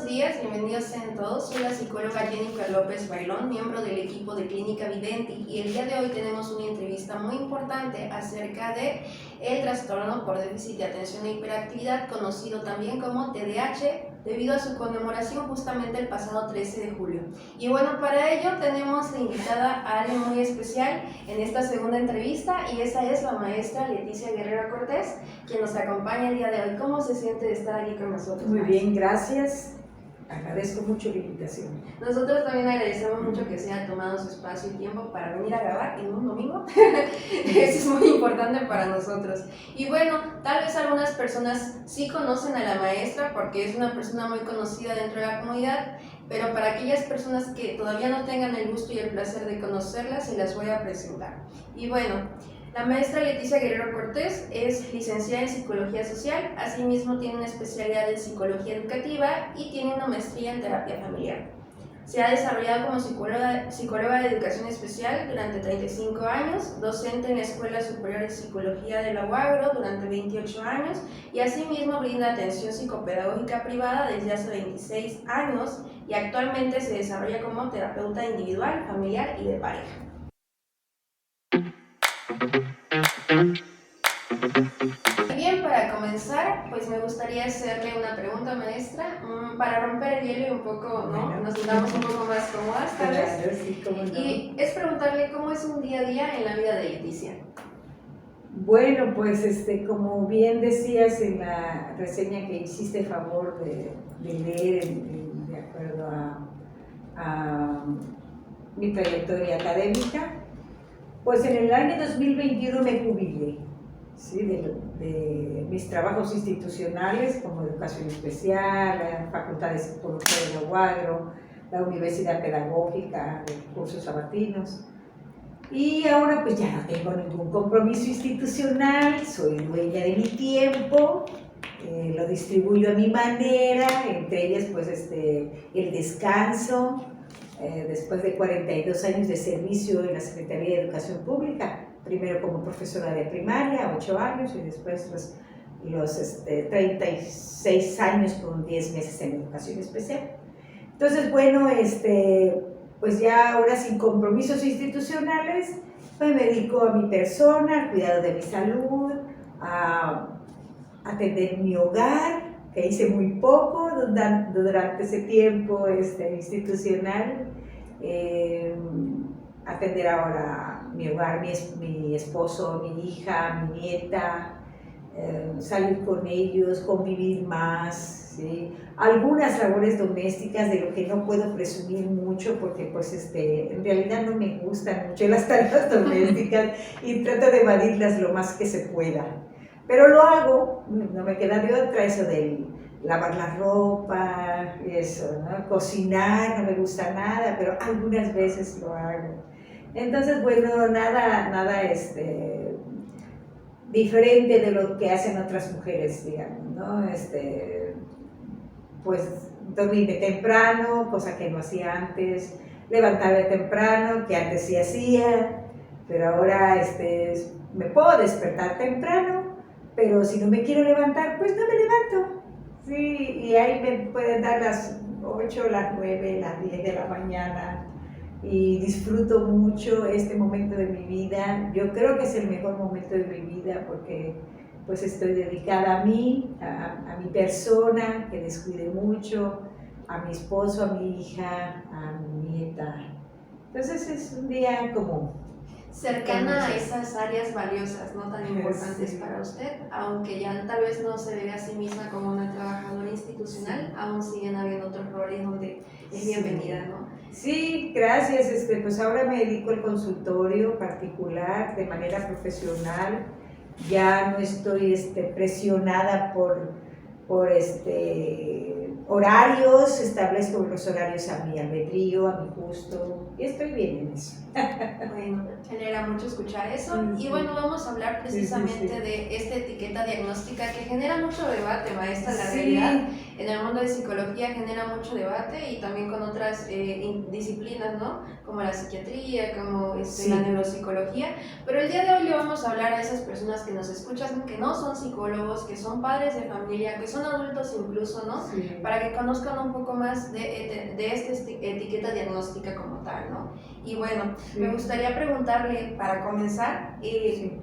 días, bienvenidos sean todos. Soy la psicóloga Jennifer López Bailón, miembro del equipo de Clínica Videnti, y el día de hoy tenemos una entrevista muy importante acerca de el trastorno por déficit de atención e hiperactividad, conocido también como TDAH, debido a su conmemoración justamente el pasado 13 de julio. Y bueno, para ello tenemos de invitada a alguien muy especial en esta segunda entrevista, y esa es la maestra Leticia Guerrero Cortés, quien nos acompaña el día de hoy. ¿Cómo se siente de estar aquí con nosotros? Muy bien, gracias. Agradezco mucho la invitación. Nosotros también agradecemos mucho que se haya tomado su espacio y tiempo para venir a grabar en un domingo. Eso es muy importante para nosotros. Y bueno, tal vez algunas personas sí conocen a la maestra porque es una persona muy conocida dentro de la comunidad, pero para aquellas personas que todavía no tengan el gusto y el placer de conocerla, se las voy a presentar. Y bueno, la maestra Leticia Guerrero Cortés es licenciada en Psicología Social, asimismo tiene una especialidad en Psicología Educativa y tiene una maestría en Terapia Familiar. Se ha desarrollado como psicóloga de Educación Especial durante 35 años, docente en la Escuela Superior de Psicología de la UAGRO durante 28 años y asimismo brinda atención psicopedagógica privada desde hace 26 años y actualmente se desarrolla como terapeuta individual, familiar y de pareja. Bien, para comenzar, pues me gustaría hacerle una pregunta, maestra, para romper el hielo y un poco, ¿no? Bueno. Nos sintamos un poco más cómodas, tal vez. Claro, sí, cómo no. Y es preguntarle cómo es un día a día en la vida de Leticia. Bueno, pues como bien decías en la reseña que hiciste favor de leer de acuerdo a mi trayectoria académica, pues en el año 2021 me jubilé, ¿sí? de mis trabajos institucionales como Educación Especial, la Facultad de Psicología de la UAGRO, la Universidad Pedagógica de cursos sabatinos. Y ahora pues ya no tengo ningún compromiso institucional, soy dueña de mi tiempo, lo distribuyo a mi manera, entre ellas pues el descanso, después de 42 años de servicio en la Secretaría de Educación Pública, primero como profesora de primaria, 8 años, y después los 36 años con 10 meses en Educación Especial. Entonces, bueno, pues ya ahora sin compromisos institucionales, pues me dedico a mi persona, al cuidado de mi salud, a atender mi hogar, que hice muy poco durante ese tiempo institucional, atender ahora mi hogar, mi esposo, mi hija, mi nieta, salir con ellos, convivir más, ¿sí? Algunas labores domésticas de lo que no puedo presumir mucho porque pues en realidad no me gustan mucho las tareas domésticas y trato de evadirlas lo más que se pueda, pero lo hago, no me queda de otra, eso de lavar la ropa, eso, ¿no? Cocinar no me gusta nada, pero algunas veces lo hago. Entonces, bueno, nada diferente de lo que hacen otras mujeres, digamos, ¿no? Pues dormirme temprano, cosa que no hacía antes, levantarme temprano, que antes sí hacía, pero ahora me puedo despertar temprano, pero si no me quiero levantar, pues no me levanto. Sí, y ahí me pueden dar las 8, las 9, las 10 de la mañana. Y disfruto mucho este momento de mi vida. Yo creo que es el mejor momento de mi vida porque pues estoy dedicada a mí, a mi persona, que descuide mucho, a mi esposo, a mi hija, a mi nieta. Entonces es un día como cercana a esas áreas valiosas, no tan importantes sí. para usted, aunque ya tal vez no se ve a sí misma como una trabajadora institucional, aún siguen habiendo otros roles donde es bienvenida, ¿no? Sí, gracias. Pues ahora me dedico al consultorio particular de manera profesional. Ya no estoy presionada por horarios, establezco los horarios a mi albedrío, a mi gusto, y estoy bien en eso. Bueno, me alegra mucho escuchar eso. Sí. Y bueno, vamos a hablar precisamente sí. de esta etiqueta diagnóstica que genera mucho debate, maestra, la Sí. realidad. en el mundo de psicología genera mucho debate y también con otras disciplinas, ¿no? Como la psiquiatría, como Sí. la neuropsicología. Pero el día de hoy le vamos a hablar a esas personas que nos escuchan, que no son psicólogos, que son padres de familia, que son adultos incluso, ¿no? Sí. Para que conozcan un poco más de esta etiqueta diagnóstica como tal, ¿no? Y bueno, Sí. me gustaría preguntarle, para comenzar,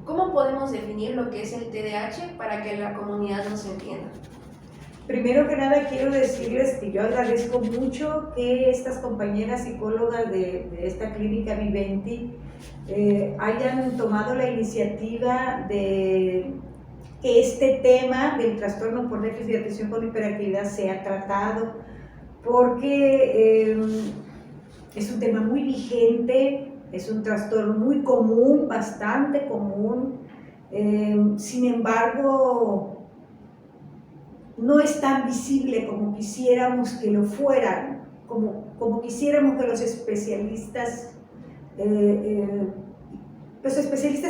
¿cómo podemos definir lo que es el TDAH para que la comunidad nos entienda? Primero que nada quiero decirles que yo agradezco mucho que estas compañeras psicólogas de esta clínica Viventi hayan tomado la iniciativa de que este tema del trastorno por déficit de atención con hiperactividad sea tratado, porque es un tema muy vigente, es un trastorno muy común, bastante común, sin embargo no es tan visible como quisiéramos que lo fueran, como quisiéramos que los especialistas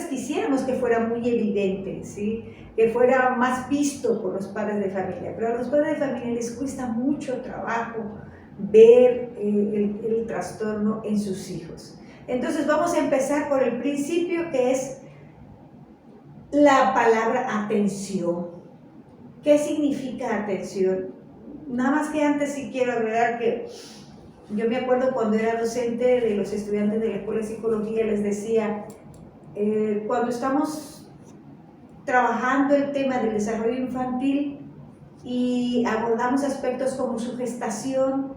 quisiéramos que fuera muy evidente, ¿sí? Que fuera más visto por los padres de familia, pero a los padres de familia les cuesta mucho trabajo ver el trastorno en sus hijos. Entonces vamos a empezar por el principio, que es la palabra atención. ¿Qué significa atención? Nada más que antes sí quiero agregar que yo me acuerdo cuando era docente de los estudiantes de la Escuela de Psicología, les decía, cuando estamos trabajando el tema del desarrollo infantil y abordamos aspectos como su gestación,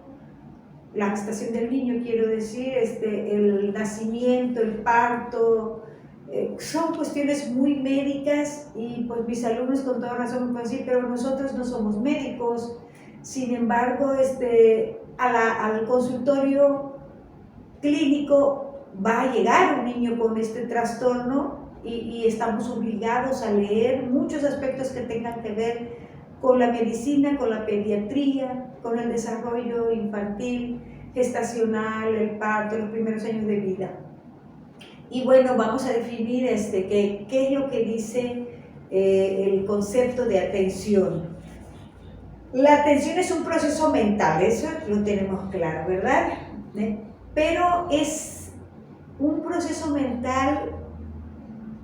la gestación del niño, quiero decir, el nacimiento, el parto, son cuestiones muy médicas y pues mis alumnos con toda razón me pueden decir, pero nosotros no somos médicos. Sin embargo, al consultorio clínico va a llegar un niño con este trastorno y estamos obligados a leer muchos aspectos que tengan que ver con la medicina, con la pediatría, con el desarrollo infantil, gestacional, el parto, los primeros años de vida. Y bueno, vamos a definir qué es lo que dice el concepto de atención. La atención es un proceso mental, eso lo tenemos claro, ¿verdad? Pero es un proceso mental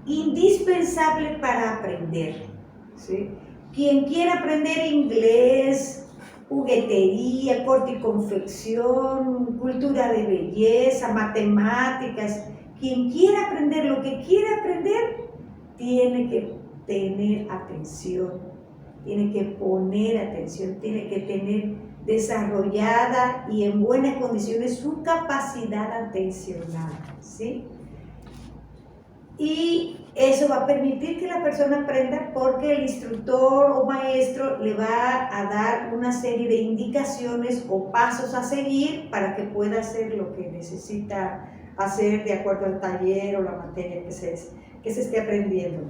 indispensable para aprender, ¿sí? Quien quiera aprender inglés, juguetería, corte y confección, cultura de belleza, matemáticas, quien quiera aprender lo que quiera aprender, tiene que tener atención, tiene que poner atención, tiene que tener desarrollada y en buenas condiciones su capacidad atencional, ¿sí? Y eso va a permitir que la persona aprenda porque el instructor o maestro le va a dar una serie de indicaciones o pasos a seguir para que pueda hacer lo que necesita hacer de acuerdo al taller o la materia que se esté aprendiendo.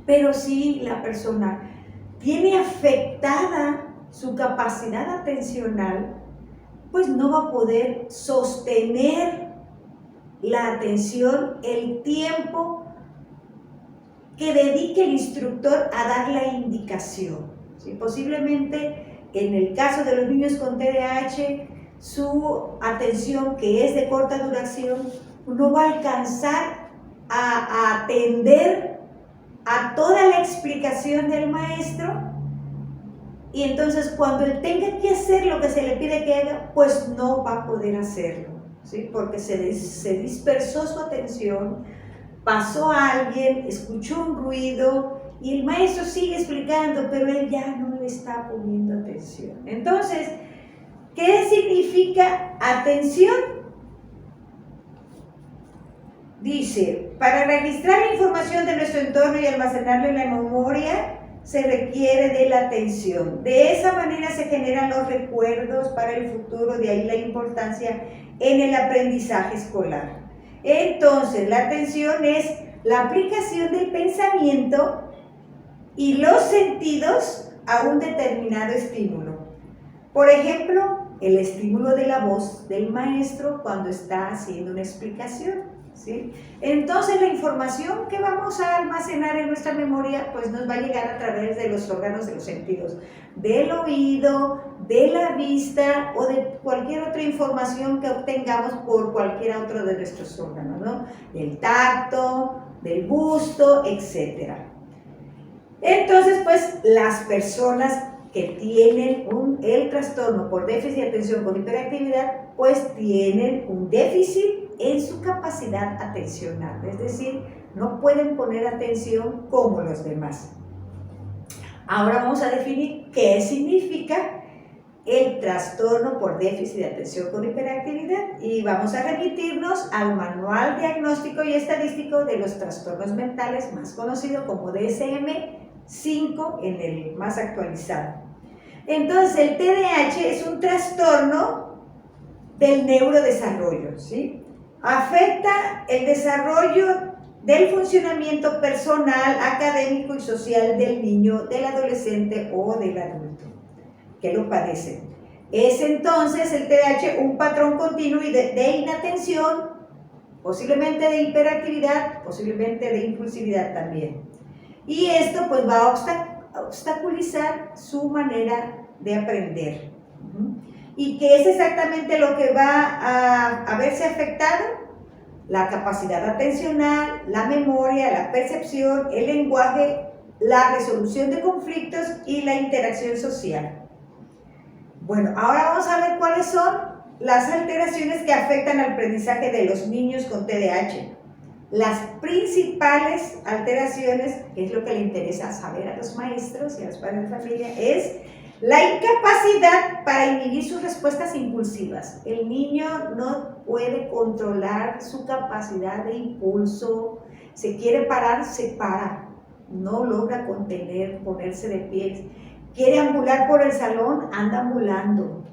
Pero si la persona tiene afectada su capacidad atencional, pues no va a poder sostener la atención, el tiempo que dedique el instructor a dar la indicación, ¿sí? Posiblemente en el caso de los niños con TDAH, su atención, que es de corta duración, no va a alcanzar a atender a toda la explicación del maestro, y entonces cuando él tenga que hacer lo que se le pide que haga, pues no va a poder hacerlo, ¿sí? Porque se dispersó su atención, pasó a alguien, escuchó un ruido y el maestro sigue explicando, pero él ya no le está poniendo atención. Entonces, ¿qué significa atención? Dice, para registrar la información de nuestro entorno y almacenarla en la memoria, se requiere de la atención. De esa manera se generan los recuerdos para el futuro, de ahí la importancia en el aprendizaje escolar. Entonces, la atención es la aplicación del pensamiento y los sentidos a un determinado estímulo. Por ejemplo, el estímulo de la voz del maestro cuando está haciendo una explicación. ¿sí? Entonces la información que vamos a almacenar en nuestra memoria pues nos va a llegar a través de los órganos de los sentidos, del oído, de la vista o de cualquier otra información que obtengamos por cualquier otro de nuestros órganos, ¿no? Del tacto, del gusto, etc. Entonces pues las personas que tienen el trastorno por déficit de atención con hiperactividad pues tienen un déficit en su capacidad atencional, es decir, no pueden poner atención como los demás. Ahora vamos a definir qué significa el trastorno por déficit de atención con hiperactividad y vamos a remitirnos al Manual Diagnóstico y Estadístico de los Trastornos Mentales, más conocido como DSM-5 en el más actualizado. Entonces el TDAH es un trastorno del neurodesarrollo, ¿sí? Afecta el desarrollo del funcionamiento personal, académico y social del niño, del adolescente o del adulto que lo padece. Es entonces el TDAH un patrón continuo de inatención, posiblemente de hiperactividad, posiblemente de impulsividad también. Y esto pues va a obstaculizar su manera de aprender. ¿Y qué es exactamente lo que va a verse afectado? La capacidad atencional, la memoria, la percepción, el lenguaje, la resolución de conflictos y la interacción social. Bueno, ahora vamos a ver cuáles son las alteraciones que afectan al aprendizaje de los niños con TDAH. Las principales alteraciones, que es lo que le interesa saber a los maestros y a los padres de familia, es la incapacidad para inhibir sus respuestas impulsivas. El niño no puede controlar su capacidad de impulso. Se quiere parar, se para. No logra contener, ponerse de pie. Quiere ambular por el salón, anda ambulando.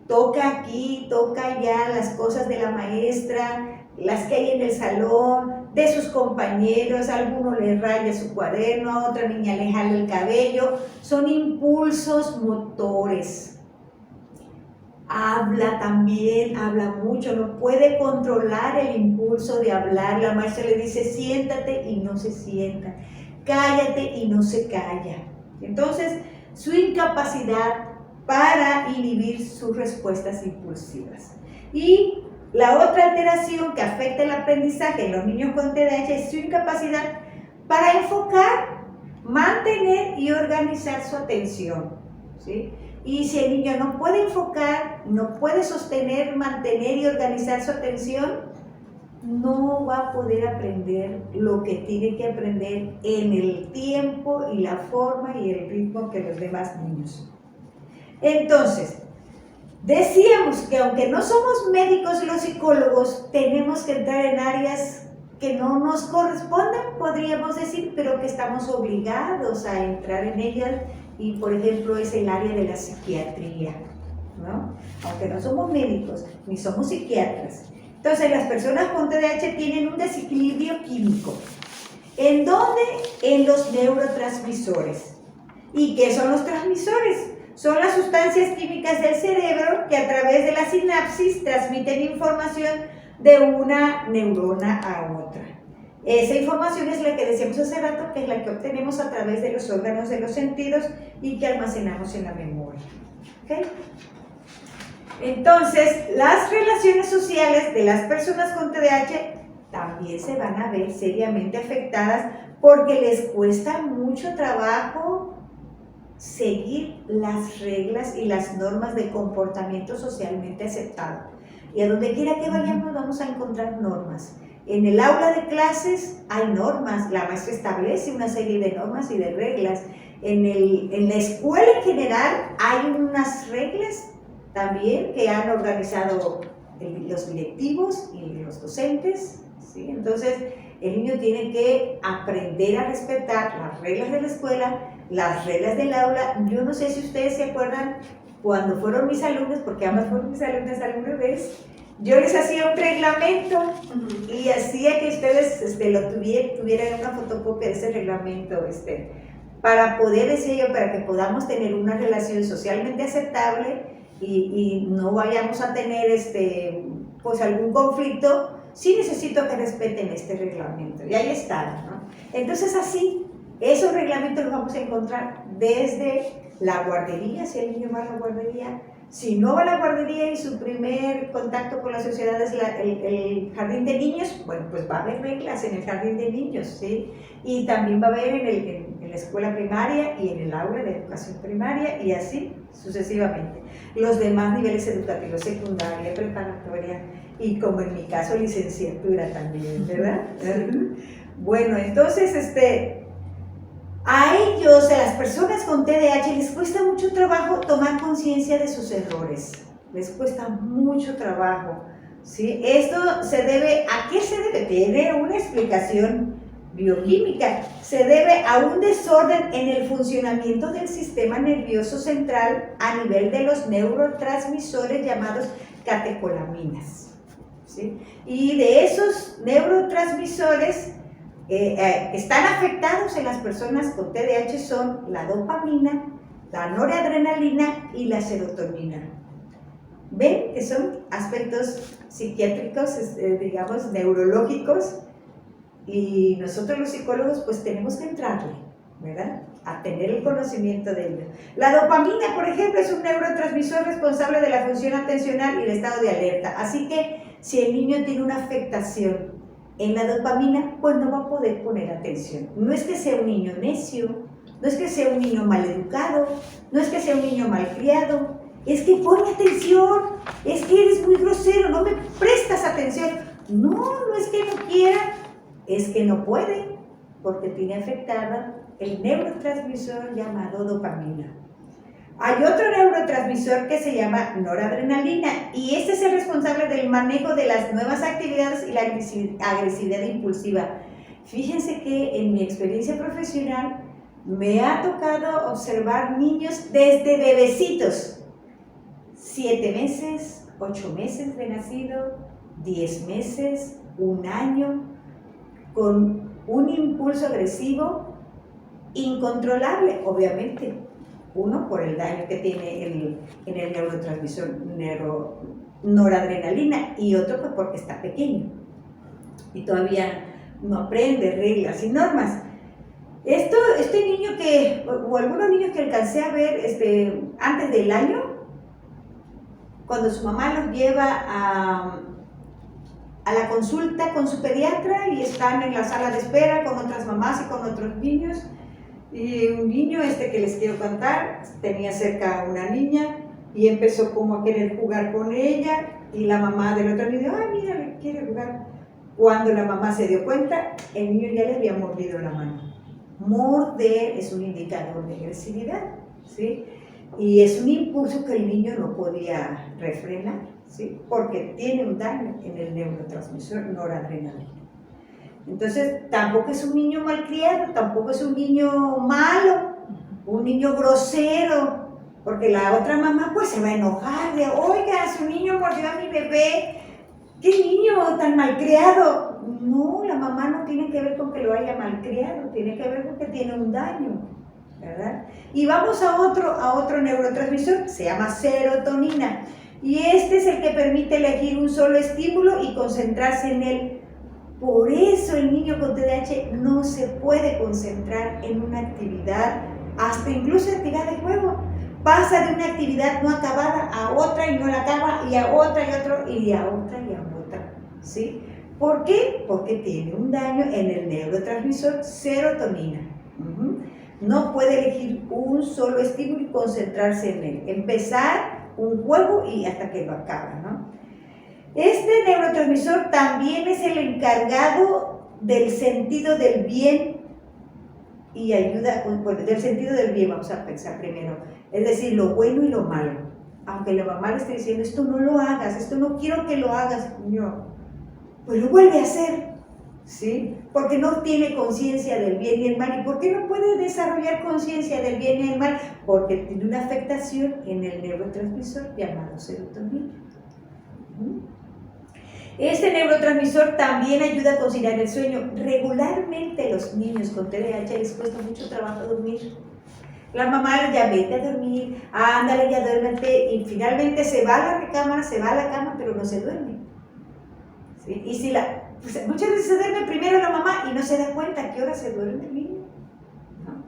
Toca aquí, toca allá las cosas de la maestra, las que hay en el salón, de sus compañeros, a alguno le raya su cuaderno, a otra niña le jala el cabello. Son impulsos motores. Habla también, habla mucho, no puede controlar el impulso de hablar. La maestra le dice siéntate y no se sienta, cállate y no se calla. Entonces, su incapacidad para inhibir sus respuestas impulsivas. Y la otra alteración que afecta el aprendizaje en los niños con TDAH es su incapacidad para enfocar, mantener y organizar su atención, ¿sí? Y si el niño no puede enfocar, no puede sostener, mantener y organizar su atención, no va a poder aprender lo que tiene que aprender en el tiempo y la forma y el ritmo que los demás niños. Entonces, decíamos que aunque no somos médicos los psicólogos, tenemos que entrar en áreas que no nos corresponden, podríamos decir, pero que estamos obligados a entrar en ellas, y por ejemplo es el área de la psiquiatría, ¿no? Aunque no somos médicos ni somos psiquiatras. Entonces las personas con TDAH tienen un desequilibrio químico. ¿En dónde? En los neurotransmisores. ¿Y qué son los transmisores? Son las sustancias químicas del cerebro que a través de la sinapsis transmiten información de una neurona a otra. Esa información es la que decíamos hace rato, que es la que obtenemos a través de los órganos de los sentidos y que almacenamos en la memoria. ¿Okay? Entonces, las relaciones sociales de las personas con TDAH también se van a ver seriamente afectadas porque les cuesta mucho trabajo seguir las reglas y las normas de comportamiento socialmente aceptado. Y a donde quiera que vayamos vamos a encontrar normas. En el aula de clases hay normas, la maestra establece una serie de normas y de reglas. En la escuela en general hay unas reglas también que han organizado los directivos y los docentes, ¿sí? Entonces el niño tiene que aprender a respetar las reglas de la escuela, las reglas del aula. Yo no sé si ustedes se acuerdan cuando fueron mis alumnos, porque ambas fueron mis alumnas alguna vez, yo les hacía un reglamento y hacía que ustedes tuvieran una fotocopia de ese reglamento, para poder, decía yo, para que podamos tener una relación socialmente aceptable y no vayamos a tener pues algún conflicto sí necesito que respeten este reglamento. Y ahí está, ¿no? Entonces así, esos reglamentos los vamos a encontrar desde la guardería, si el niño va a la guardería. Si no va a la guardería y su primer contacto con la sociedad es el jardín de niños, bueno, pues va a haber reglas en el jardín de niños, ¿sí? Y también va a haber en la escuela primaria y en el aula de educación primaria y así sucesivamente. Los demás niveles educativos, secundaria, preparatoria y como en mi caso licenciatura también, ¿verdad? Bueno, entonces a ellos, a las personas con TDAH, les cuesta mucho trabajo tomar conciencia de sus errores. Les cuesta mucho trabajo, ¿sí? Esto se debe, ¿a qué se debe? Tiene una explicación bioquímica. Se debe a un desorden en el funcionamiento del sistema nervioso central a nivel de los neurotransmisores llamados catecolaminas, ¿sí? Y de esos neurotransmisores están afectados en las personas con TDAH son la dopamina, la noradrenalina y la serotonina. ¿Ven que son aspectos psiquiátricos, digamos, neurológicos? Y nosotros los psicólogos pues tenemos que entrarle, ¿verdad? A tener el conocimiento de ello. La dopamina, por ejemplo, es un neurotransmisor responsable de la función atencional y el estado de alerta. Así que si el niño tiene una afectación en la dopamina, pues no va a poder poner atención. No es que sea un niño necio, no es que sea un niño maleducado, no es que sea un niño malcriado, es que pone atención, es que eres muy grosero, no me prestas atención. No, no es que no quiera, es que no puede, porque tiene afectada el neurotransmisor llamado dopamina. Hay otro neurotransmisor que se llama noradrenalina y este es el responsable del manejo de las nuevas actividades y la agresividad impulsiva. Fíjense que en mi experiencia profesional me ha tocado observar niños desde bebecitos, 7 meses, 8 meses de nacido, 10 meses, 1 año, con un impulso agresivo incontrolable, obviamente. Uno, por el daño que tiene en el neurotransmisor noradrenalina y otro pues porque está pequeño y todavía no aprende reglas y normas. Este niño o algunos niños que alcancé a ver antes del año, cuando su mamá los lleva a la consulta con su pediatra y están en la sala de espera con otras mamás y con otros niños. Y un niño que les quiero contar, tenía cerca a una niña y empezó como a querer jugar con ella y la mamá del otro niño, ay mira, le quiere jugar. Cuando la mamá se dio cuenta, el niño ya le había mordido la mano. Morder es un indicador de agresividad, ¿sí? Y es un impulso que el niño no podía refrenar, ¿sí? Porque tiene un daño en el neurotransmisor noradrenalina. Entonces, tampoco es un niño malcriado, tampoco es un niño malo, un niño grosero, porque la otra mamá pues se va a enojar de, oiga, su niño mordió a mi bebé, ¿qué niño tan malcriado? No, la mamá no tiene que ver con que lo haya malcriado, tiene que ver con que tiene un daño, ¿verdad? Y vamos a otro neurotransmisor, se llama serotonina, y este es el que permite elegir un solo estímulo y concentrarse en él. Por eso el niño con TDAH no se puede concentrar en una actividad, hasta incluso actividad de juego. Pasa de una actividad no acabada a otra y no la acaba, y a otra y a otra y a otra y a otra, ¿sí? ¿Por qué? Porque tiene un daño en el neurotransmisor serotonina. No puede elegir un solo estímulo y concentrarse en él. Empezar un juego y hasta que lo acaba, ¿no? Este neurotransmisor también es el encargado del sentido del bien y ayuda, bueno, del sentido del bien vamos a pensar primero, es decir, lo bueno y lo malo. Aunque la mamá le esté diciendo, esto no lo hagas, esto no quiero que lo hagas, no, pues lo vuelve a hacer, ¿sí? Porque no tiene conciencia del bien y el mal. ¿Y por qué no puede desarrollar conciencia del bien y el mal? Porque tiene una afectación en el neurotransmisor llamado serotonina. Este neurotransmisor también ayuda a conciliar el sueño. Regularmente los niños con TDAH les cuesta mucho trabajo dormir. La mamá ya vete a dormir, ándale, ya duérmete, y finalmente se va a la recámara, se va a la cama, pero no se duerme. ¿sí? Y si pues muchas veces se duerme primero la mamá y no se da cuenta a qué hora se duerme el niño, ¿no?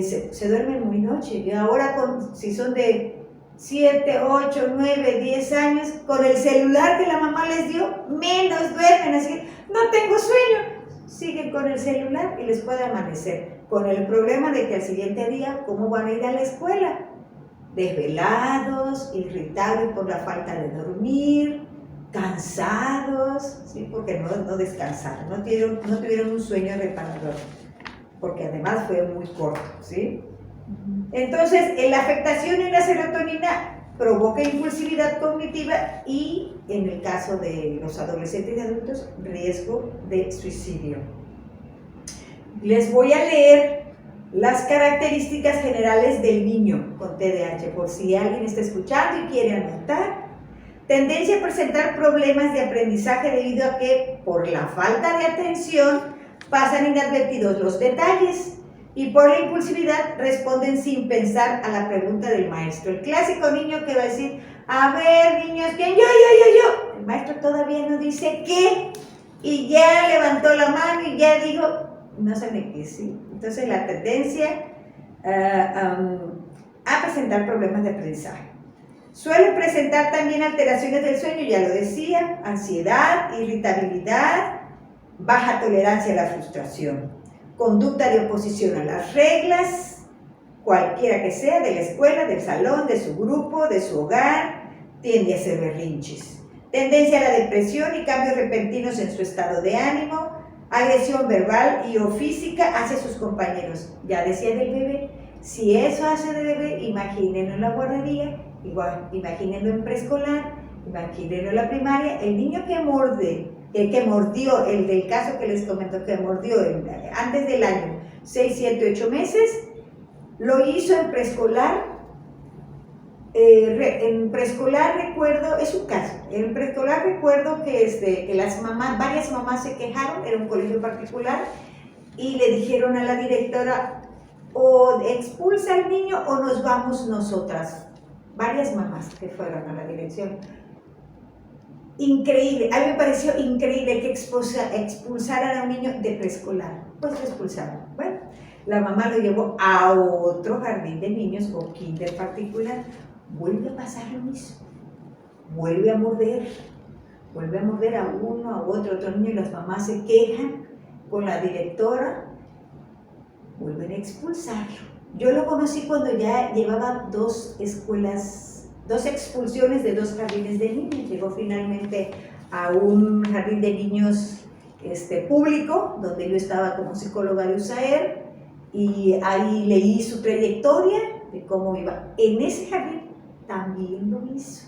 Se duermen muy noche, y ahora si son de 7, 8, 9, 10 años, con el celular que la mamá les dio, menos duermen, así que no tengo sueño, siguen con el celular y les puede amanecer, con el problema de que al siguiente día, ¿cómo van a ir a la escuela? Desvelados, irritables por la falta de dormir, cansados, ¿sí? Porque no descansaron, no tuvieron un sueño reparador, porque además fue muy corto, ¿sí? Entonces, la afectación en la serotonina provoca impulsividad cognitiva y, en el caso de los adolescentes y adultos, riesgo de suicidio. Les voy a leer las características generales del niño con TDAH, por si alguien está escuchando y quiere anotar. Tendencia a presentar problemas de aprendizaje debido a que, por la falta de atención, pasan inadvertidos los detalles y por la impulsividad responden sin pensar a la pregunta del maestro. El clásico niño que va a decir, a ver, niños, ¿quién? Yo. El maestro todavía no dice qué y ya levantó la mano y ya dijo, no sabe qué, sí. Entonces la tendencia a presentar problemas de aprendizaje. Suelen presentar también alteraciones del sueño, ya lo decía, ansiedad, irritabilidad, baja tolerancia a la frustración, conducta de oposición a las reglas, cualquiera que sea, de la escuela, del salón, de su grupo, de su hogar, tiende a hacer berrinches. Tendencia a la depresión y cambios repentinos en su estado de ánimo, agresión verbal y o física hacia sus compañeros. Ya decía del bebé, si eso hace de bebé, imagínenlo en la guardería, igual, imagínenlo en preescolar, imagínenlo en la primaria, el niño que mordió, el del caso que les comento, que mordió antes del año, 6, 7, 8 meses, lo hizo en preescolar. En preescolar recuerdo, es un caso, en preescolar recuerdo que varias mamás se quejaron, era un colegio particular, y le dijeron a la directora, o expulsa al niño o nos vamos nosotras. Varias mamás que fueron a la dirección. Increíble, a mí me pareció increíble que expulsaran a un niño de preescolar. Pues lo expulsaron. Bueno, la mamá lo llevó a otro jardín de niños o kinder particular. Vuelve a pasar lo mismo. Vuelve a morder a uno, a otro niño, y las mamás se quejan con la directora. Vuelven a expulsarlo. Yo lo conocí cuando ya llevaba 2 expulsiones de 2 jardines de niños. Llegó finalmente a un jardín de niños público, donde yo estaba como psicóloga de USAER, y ahí leí su trayectoria de cómo iba. En ese jardín también lo hizo.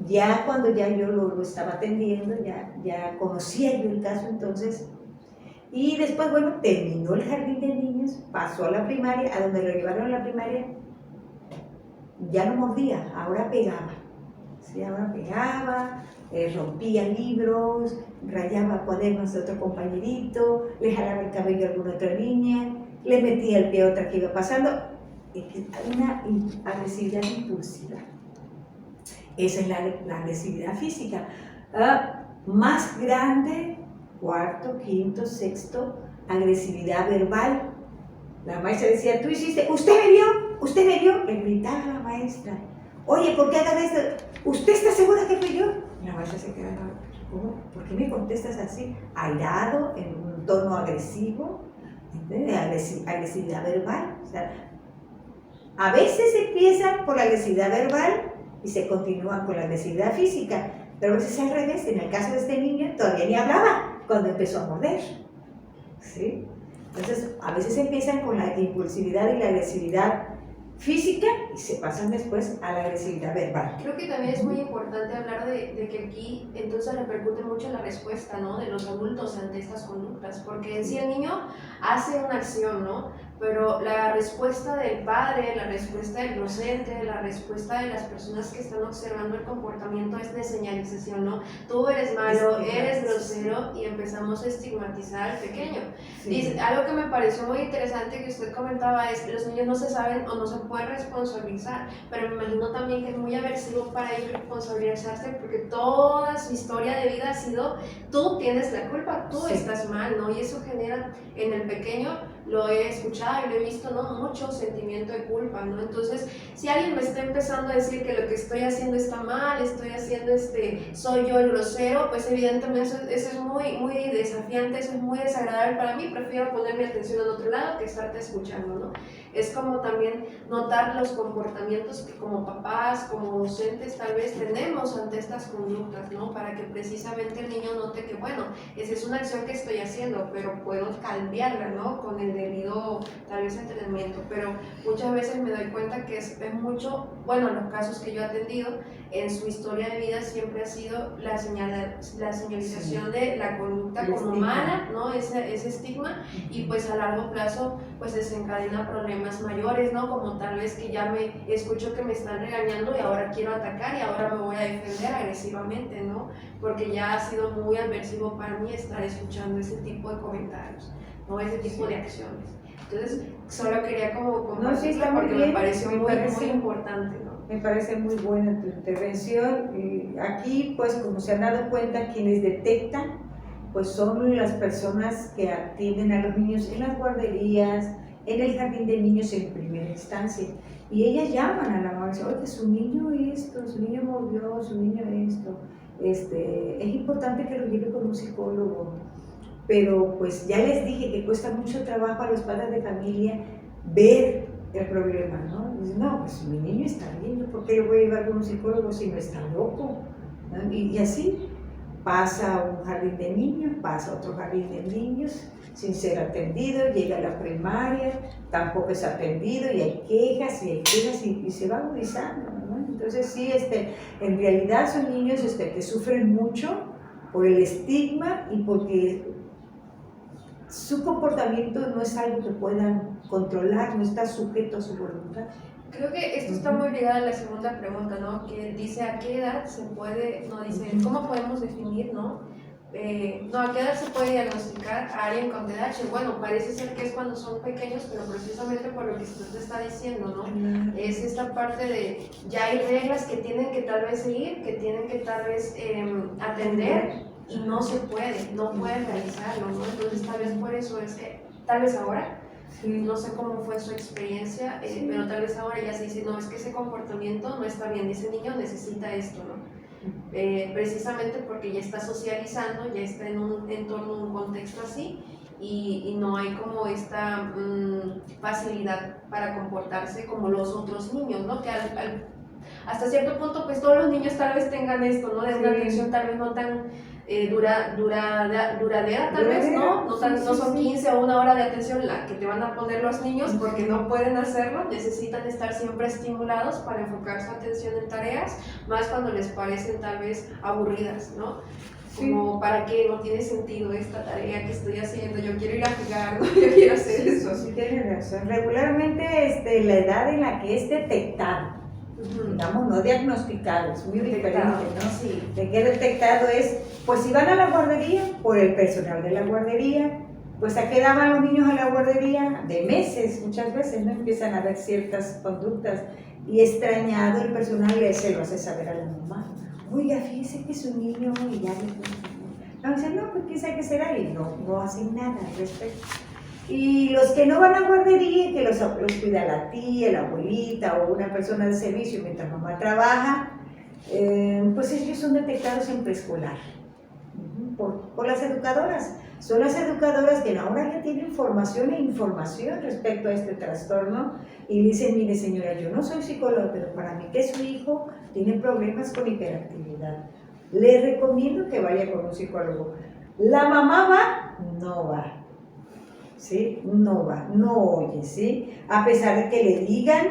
Ya cuando ya yo lo estaba atendiendo, ya conocía yo el caso entonces. Y después, bueno, terminó el jardín de niños, pasó a la primaria, a donde lo llevaron a la primaria, ya no mordía, ahora pegaba. Sí, ahora pegaba, rompía libros, rayaba cuadernos de otro compañerito, le jalaba el cabello a alguna otra niña, le metía el pie a otra que iba pasando. Una agresividad impulsiva. Esa es la agresividad física. Más grande, 4., 5., 6, agresividad verbal. La maestra decía, tú hiciste, usted me vio, le gritaba a la maestra, oye, ¿por qué hagan esto? ¿Usted está segura que fui yo? Y la maestra se quedaba, ¿cómo? ¿Por qué me contestas así? Airado, en un tono agresivo, agresividad verbal. O sea, a veces empiezan por la agresividad verbal y se continúan con la agresividad física, pero a veces al revés. En el caso de este niño todavía ni hablaba cuando empezó a morder, ¿sí? Entonces a veces empiezan con la impulsividad y la agresividad física y se pasan después a la agresividad verbal. Creo que también es muy importante hablar de que aquí entonces repercute mucho la respuesta, ¿no?, de los adultos ante estas conductas, porque en sí el niño hace una acción, ¿no?, pero la respuesta del padre, la respuesta del docente, la respuesta de las personas que están observando el comportamiento es de señalización, ¿no? Tú eres malo, eres grosero, y empezamos a estigmatizar al pequeño. Dice, algo que me pareció muy interesante que usted comentaba es que los niños no se saben o no se pueden responsabilizar, pero me imagino también que es muy aversivo para ellos responsabilizarse porque toda su historia de vida ha sido tú tienes la culpa, tú estás mal, ¿no? Y eso genera en el pequeño, lo he escuchado y lo he visto, ¿no? Mucho sentimiento de culpa, ¿no? Entonces, si alguien me está empezando a decir que lo que estoy haciendo está mal, estoy haciendo soy yo el grosero, pues evidentemente eso es muy, muy desafiante, eso es muy desagradable para mí, prefiero poner mi atención en otro lado que estarte escuchando, ¿no? Es como también notar los comportamientos que como papás, como docentes tal vez tenemos ante estas conductas, ¿no? Para que precisamente el niño note que, bueno, esa es una acción que estoy haciendo, pero puedo cambiarla, ¿no? Con el debido, tal vez, entrenamiento. Pero muchas veces me doy cuenta que es mucho, bueno, en los casos que yo he atendido, en su historia de vida siempre ha sido la señalización de la conducta como mala, ¿no? Ese estigma, y pues a largo plazo pues desencadena problemas mayores, ¿no? Como tal vez que ya me escucho que me están regañando y ahora quiero atacar y ahora me voy a defender agresivamente, ¿no? Porque ya ha sido muy aversivo para mí estar escuchando ese tipo de comentarios, ¿no? Ese tipo de acciones. Entonces, solo quería como compartirlo porque me pareció muy importante, ¿no? Me parece muy buena tu intervención. Aquí, pues, como se han dado cuenta, quienes detectan, pues son las personas que atienden a los niños en las guarderías, en el jardín de niños en primera instancia. Y ellas llaman a la mamá y dicen, oye, su niño esto, su niño mordió, su niño esto. Es importante que lo lleve con un psicólogo. Pero pues ya les dije que cuesta mucho trabajo a los padres de familia ver el problema, ¿no? Dicen, no, pues mi niño está bien, ¿yo por qué lo voy a llevar con un psicólogo si no está loco? ¿No? Y así pasa a un jardín de niños, pasa a otro jardín de niños sin ser atendido, llega a la primaria, tampoco es atendido y hay quejas y se va agudizando, ¿no? Entonces sí, en realidad son niños que sufren mucho por el estigma y porque su comportamiento no es algo que puedan controlar, no está sujeto a su voluntad. Creo que esto está muy ligado a la segunda pregunta, ¿no? Que dice a qué edad se puede, no dice, ¿cómo podemos definir, no? ¿A qué edad se puede diagnosticar a alguien con TDAH? Bueno, parece ser que es cuando son pequeños, pero precisamente por lo que usted está diciendo, ¿no? Es esta parte de, ya hay reglas que tienen que tal vez seguir, que tienen que tal vez atender, y no se puede, no pueden realizarlo, ¿no? Entonces tal vez por eso es que, tal vez ahora, no sé cómo fue su experiencia, pero tal vez ahora ya se dice, no, es que ese comportamiento no está bien, ese niño necesita esto, ¿no? Precisamente porque ya está socializando, ya está en un entorno, un contexto así, y no hay como esta facilidad para comportarse como los otros niños, ¿no? Que hasta cierto punto, pues todos los niños tal vez tengan esto, ¿no? De una atención tal vez no tan duradera, tal vez, ¿no? No son 15 o una hora de atención la que te van a poner los niños porque no pueden hacerlo, necesitan estar siempre estimulados para enfocar su atención en tareas, más cuando les parecen tal vez aburridas, ¿no? Como, ¿para qué? No tiene sentido esta tarea que estoy haciendo, yo quiero ir a jugar, ¿no? Yo quiero hacer eso. Sí, tienes razón. Regularmente la edad en la que es detectado, digamos, no diagnosticado, es muy diferente, ¿no? Sí. De que detectado es, pues si van a la guardería, por el personal de la guardería, pues a qué edad van los niños a la guardería, de meses, muchas veces, ¿no? Empiezan a ver ciertas conductas y extrañado el personal se lo hace saber a la mamá. Oiga, fíjese que es un niño y ya no, dicen, no, pues quién sabe qué será, y no hacen nada al respecto. Y los que no van a guardería, que los cuida la tía, la abuelita o una persona de servicio mientras mamá trabaja, pues ellos son detectados en preescolar por las educadoras. Son las educadoras que ahora ya tienen formación e información respecto a este trastorno y dicen, mire señora, yo no soy psicóloga, pero para mí que su hijo tiene problemas con hiperactividad, le recomiendo que vaya con un psicólogo. ¿La mamá va? No va. ¿Sí? No va, no oye, ¿sí? A pesar de que le digan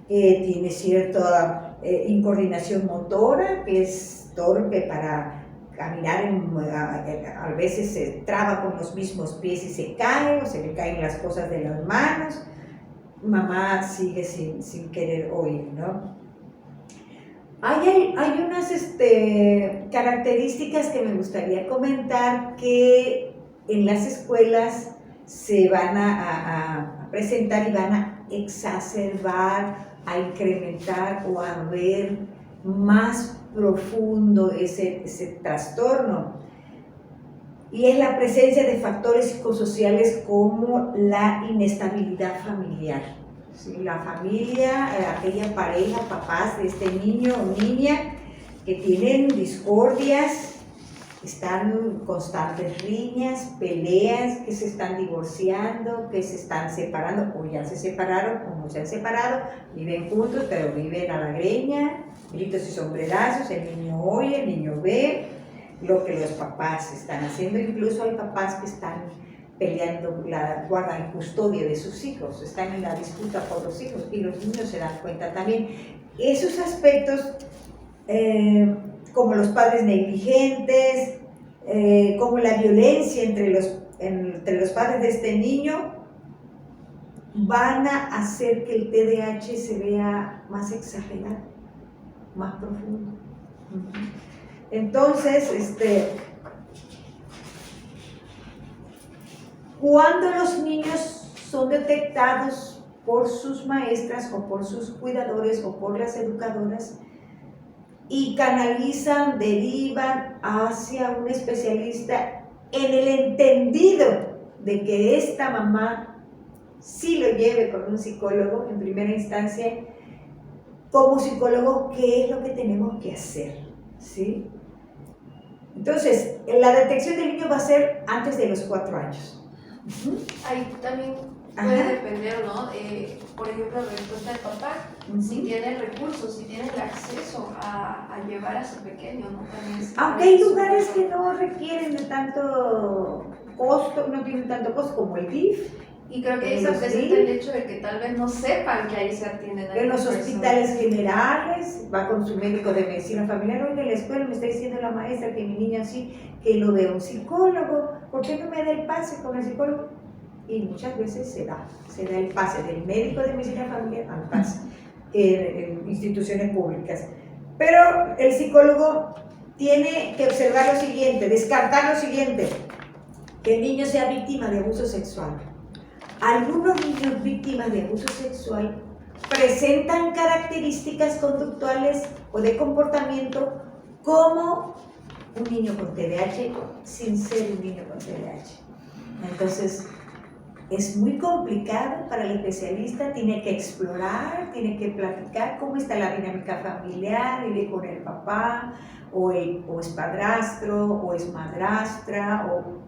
que tiene cierta incoordinación motora, que es torpe para caminar, a veces se traba con los mismos pies y se cae, o se le caen las cosas de las manos. mamá sigue sin querer oír, ¿no? Hay unas características que me gustaría comentar que en las escuelas se van a presentar y van a exacerbar, a incrementar o a ver más profundo ese trastorno. Y es la presencia de factores psicosociales como la inestabilidad familiar. ¿Sí? La familia, aquella pareja, papás de este niño o niña que tienen discordias, están constantes riñas, peleas, que se están divorciando, que se están separando, o ya se separaron o no se han separado, viven juntos pero viven a la greña, gritos y sombrerazos, el niño oye, el niño ve lo que los papás están haciendo. Incluso hay papás que están peleando la guarda y custodia de sus hijos, están en la disputa por los hijos y los niños se dan cuenta también. Esos aspectos, como los padres negligentes, como la violencia entre los padres de este niño, van a hacer que el TDAH se vea más exagerado, más profundo. Entonces, cuando los niños son detectados por sus maestras o por sus cuidadores o por las educadoras y canalizan, derivan hacia un especialista en el entendido de que esta mamá sí lo lleve con un psicólogo en primera instancia, como psicólogo, ¿qué es lo que tenemos que hacer? ¿Sí? Entonces, la detección del niño va a ser antes de los 4 años. Ahí también puede depender, ¿no? Por ejemplo, la respuesta del papá, si tiene recursos, si tiene el acceso a llevar a su pequeño, ¿no? También aunque hay lugares que no requieren de tanto costo, no tienen tanto costo como el DIF. Y creo que eso presenta el hecho de que tal vez no sepan que ahí se atienden a en los hospitales generales, va con su médico de medicina familiar, oye, en la escuela me está diciendo la maestra que mi niña así, que lo vea un psicólogo, ¿por qué no me da el pase con el psicólogo? Y muchas veces se da el pase del médico de medicina familiar al pase en instituciones públicas. Pero el psicólogo tiene que observar lo siguiente, descartar lo siguiente, que el niño sea víctima de abuso sexual. Algunos niños víctimas de abuso sexual presentan características conductuales o de comportamiento como un niño con TDAH sin ser un niño con TDAH. Entonces, es muy complicado para el especialista, tiene que explorar, tiene que platicar cómo está la dinámica familiar, vive con el papá, o es padrastro, o es madrastra, o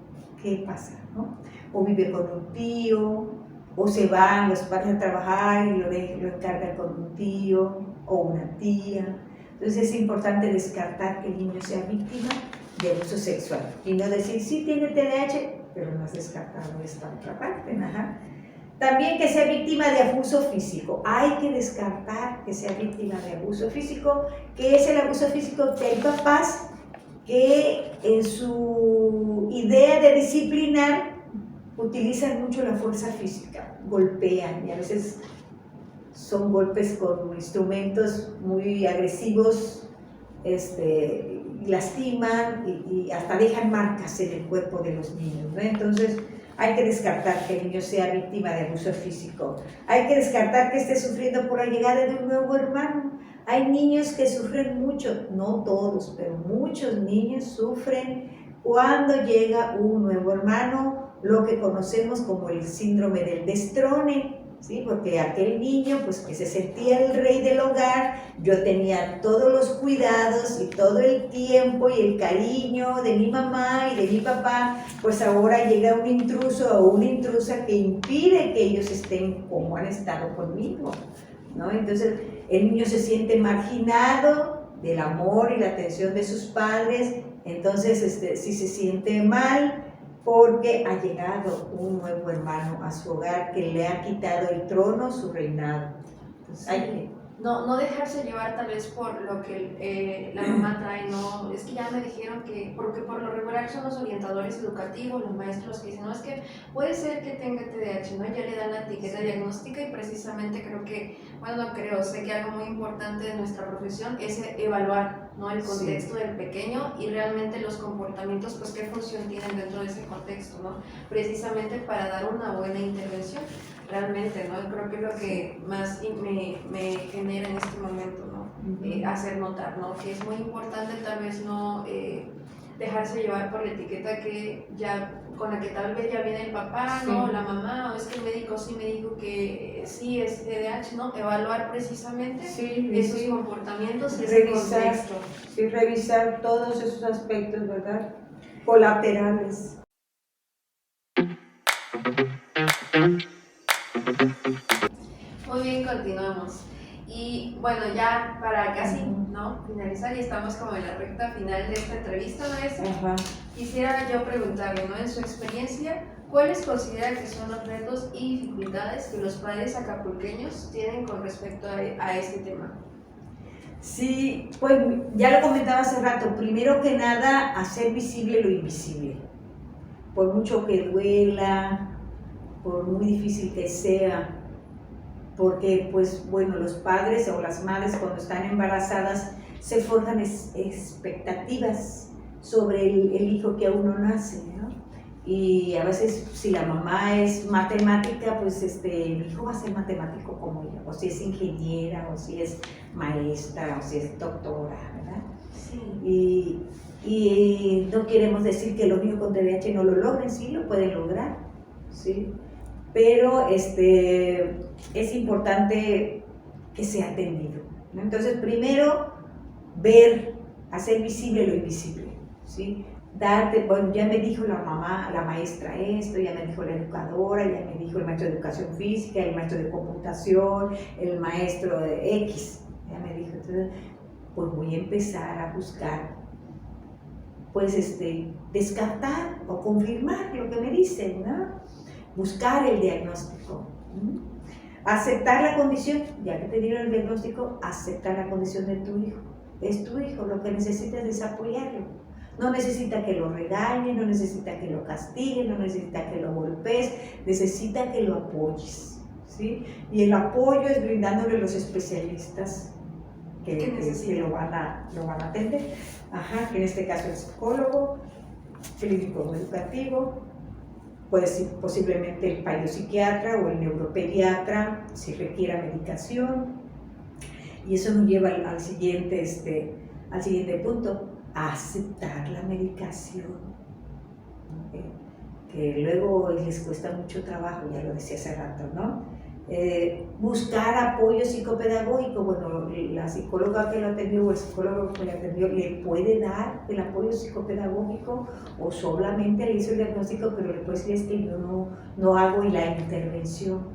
qué pasa, ¿no? O vive con un tío, o se van los padres a trabajar y lo encargan con un tío o una tía. Entonces es importante descartar que el niño sea víctima de abuso sexual y no decir, sí tiene TDAH, pero no has descartado esta otra parte. Ajá. También que sea víctima de abuso físico. Hay que descartar que sea víctima de abuso físico. ¿Qué es el abuso físico? Que hay papás que en su idea de disciplinar utilizan mucho la fuerza física, golpean y a veces son golpes con instrumentos muy agresivos, lastiman y hasta dejan marcas en el cuerpo de los niños, ¿no? Entonces hay que descartar que el niño sea víctima de abuso físico, hay que descartar que esté sufriendo por la llegada de un nuevo hermano. Hay niños que sufren mucho, no todos, pero muchos niños sufren cuando llega un nuevo hermano, lo que conocemos como el síndrome del destrone, ¿sí? Porque aquel niño pues que se sentía el rey del hogar, yo tenía todos los cuidados y todo el tiempo y el cariño de mi mamá y de mi papá, pues ahora llega un intruso o una intrusa que impide que ellos estén como han estado conmigo, ¿no? Entonces el niño se siente marginado del amor y la atención de sus padres, entonces si se siente mal porque ha llegado un nuevo hermano a su hogar que le ha quitado el trono, su reinado. Entonces hay que no dejarse llevar tal vez por lo que la mamá trae, no, es que ya me dijeron que, porque por lo regular son los orientadores educativos, los maestros que dicen, no, es que puede ser que tenga TDAH, ¿no? Ya le dan la etiqueta diagnóstica y precisamente creo que, bueno, no creo, sé que algo muy importante de nuestra profesión es evaluar, ¿no? El contexto del pequeño y realmente los comportamientos, pues qué función tienen dentro de ese contexto, ¿no? Precisamente para dar una buena intervención. Realmente, ¿no? Creo que es lo que más me genera en este momento, ¿no? Hacer notar, ¿no? Que es muy importante tal vez no dejarse llevar por la etiqueta que ya, con la que tal vez ya viene el papá, ¿no? La mamá, o es que el médico sí me dijo que sí es TDAH, ¿no? Evaluar precisamente esos comportamientos y ese contexto. Sí, revisar todos esos aspectos, ¿verdad? Colaterales. Muy bien, continuamos. Y bueno, ya para casi ¿no? finalizar, y estamos como en la recta final de esta entrevista, maestra, quisiera yo preguntarle, ¿no? En su experiencia, ¿cuáles considera que son los retos y dificultades que los padres acapulqueños tienen con respecto a este tema? Sí, pues ya lo comentaba hace rato, primero que nada, hacer visible lo invisible. Por mucho que duela, por muy difícil que sea, porque pues bueno, los padres o las madres cuando están embarazadas se forjan expectativas sobre el hijo que aún no nace, ¿no? Y a veces si la mamá es matemática, pues el hijo va a ser matemático como ella, o si es ingeniera, o si es maestra, o si es doctora, ¿verdad? Sí. Y no queremos decir que los niños con TDAH no lo logren, sí lo pueden lograr, ¿sí? Pero es importante que sea atendido, ¿no? Entonces, primero, ver, hacer visible lo invisible, ¿sí? Bueno, ya me dijo la mamá, la maestra esto, ya me dijo la educadora, ya me dijo el maestro de educación física, el maestro de computación, el maestro de X, ya me dijo, entonces, pues voy a empezar a buscar, pues, descartar o confirmar lo que me dicen, ¿no? Buscar el diagnóstico, aceptar la condición, ya que te dieron el diagnóstico, aceptar la condición de tu hijo. Es tu hijo, lo que necesitas es apoyarlo. No necesita que lo regañes, no necesita que lo castigues, no necesita que lo golpees, necesita que lo apoyes, ¿sí? Y el apoyo es brindándole los especialistas que lo van a atender. Ajá, que en este caso el psicólogo, clínico educativo, puede ser posiblemente el psiquiatra o el neuropediatra si requiera medicación. Y eso nos lleva al siguiente punto, a aceptar la medicación, que luego les cuesta mucho trabajo, ya lo decía hace rato, ¿no? Buscar apoyo psicopedagógico, bueno, la psicóloga que lo atendió o el psicólogo que lo atendió le puede dar el apoyo psicopedagógico o solamente le hizo el diagnóstico, pero le puede decir es que yo no hago la intervención.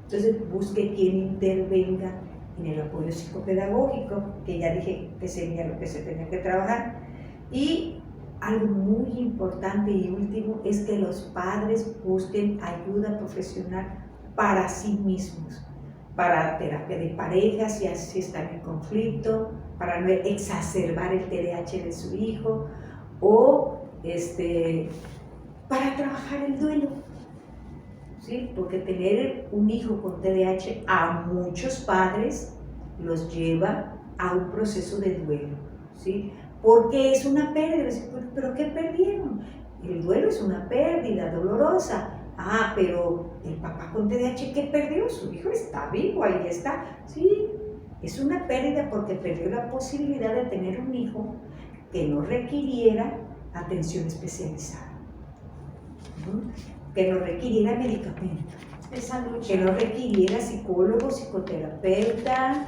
Entonces busque quien intervenga en el apoyo psicopedagógico, que ya dije que sería lo que se tenía que trabajar. Y algo muy importante y último es que los padres busquen ayuda profesional para sí mismos, para terapia de pareja si están en conflicto, para no exacerbar el TDAH de su hijo, o para trabajar el duelo, ¿sí? Porque tener un hijo con TDAH a muchos padres los lleva a un proceso de duelo, ¿sí? Porque es una pérdida. ¿Pero qué perdieron? El duelo es una pérdida dolorosa. Ah, pero el papá con TDAH, ¿qué perdió? Su hijo está vivo, ahí está. Sí, es una pérdida porque perdió la posibilidad de tener un hijo que no requiriera atención especializada, que no requiriera medicamento, que no requiriera psicólogo, psicoterapeuta,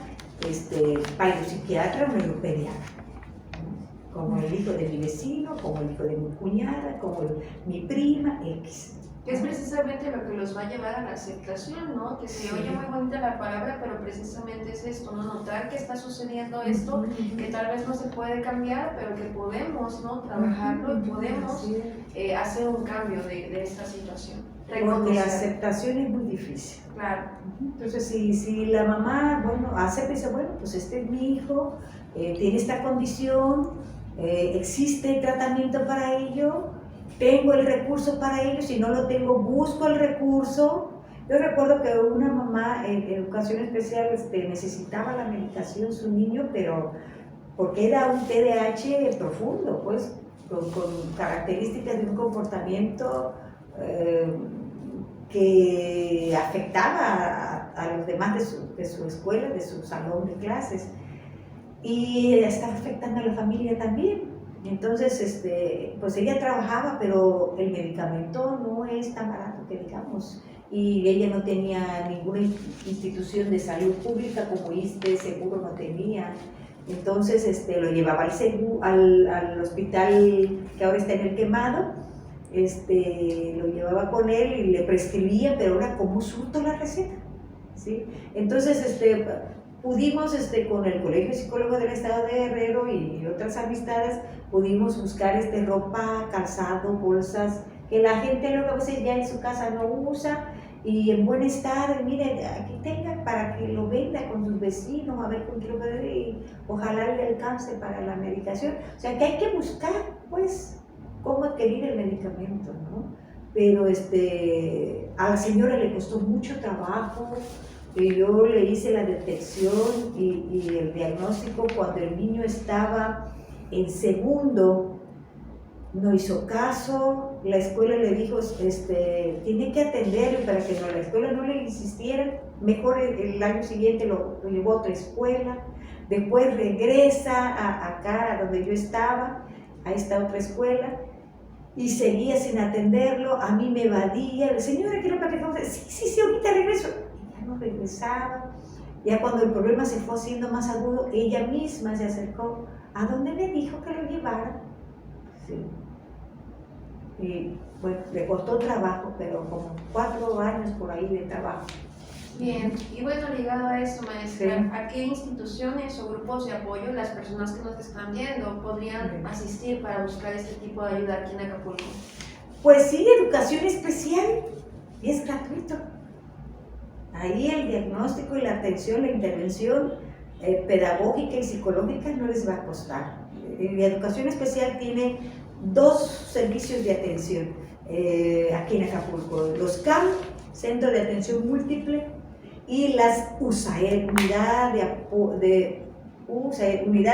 psiquiatra o neuropediatra, como el hijo de mi vecino, como el hijo de mi cuñada, como mi prima, X. Que es precisamente lo que los va a llevar a la aceptación, ¿no? Que se oye muy bonita la palabra, pero precisamente es esto, ¿no? Notar que está sucediendo esto, que tal vez no se puede cambiar, pero que podemos, ¿no? Trabajarlo y podemos hacer un cambio de esta situación. porque la reconocer. aceptación es muy difícil. Claro. Entonces, si la mamá, bueno, acepta y dice, bueno, pues este es mi hijo, tiene esta condición, existe tratamiento para ello, tengo el recurso para ello, si no lo tengo, busco el recurso. Yo recuerdo que una mamá en educación especial necesitaba la medicación su niño, pero porque era un TDAH profundo, pues, con características de un comportamiento que afectaba a los demás de su escuela, de su salón de clases, y estaba afectando a la familia también. Entonces, pues ella trabajaba, pero el medicamento no es tan barato que digamos, y ella no tenía ninguna institución de salud pública como ISSSTE, seguro no tenía. Entonces lo llevaba al hospital que ahora está en el Quemado, lo llevaba con él y le prescribía, pero ahora ¿cómo surto la receta? ¿Sí? Entonces pudimos con el Colegio Psicólogo del Estado de Guerrero y otras amistades, pudimos buscar ropa, calzado, bolsas, que la gente luego a veces ya en su casa no usa, y en buen estado, mire, aquí tenga para que lo venda con sus vecinos, a ver con quién lo puede, y ojalá le alcance para la medicación. O sea que hay que buscar, pues, cómo adquirir el medicamento, ¿no? Pero a la señora le costó mucho trabajo, y yo le hice la detección y el diagnóstico cuando el niño estaba en segundo. No hizo caso, la escuela le dijo, tiene que atenderlo, para que la escuela no le insistiera, mejor el año siguiente lo llevó a otra escuela, después regresa acá a donde yo estaba, a esta otra escuela, y seguía sin atenderlo, a mí me evadía, señora, quiero platicar, sí, ahorita regreso, y ya no regresaba. Ya cuando el problema se fue haciendo más agudo, ella misma se acercó, ¿a dónde me dijo que lo llevara? Sí. Y bueno, le costó trabajo, pero como 4 años por ahí de trabajo. Bien, y bueno, ligado a eso, maestra, Sí. ¿a qué instituciones o grupos de apoyo las personas que nos están viendo podrían asistir para buscar este tipo de ayuda aquí en Acapulco? Pues sí, educación especial, y es gratuito. Ahí el diagnóstico y la atención, la intervención pedagógica y psicológica no les va a costar. La educación especial tiene 2 servicios de atención aquí en Acapulco: los CAM, Centro de Atención Múltiple, y las USAER, Unidad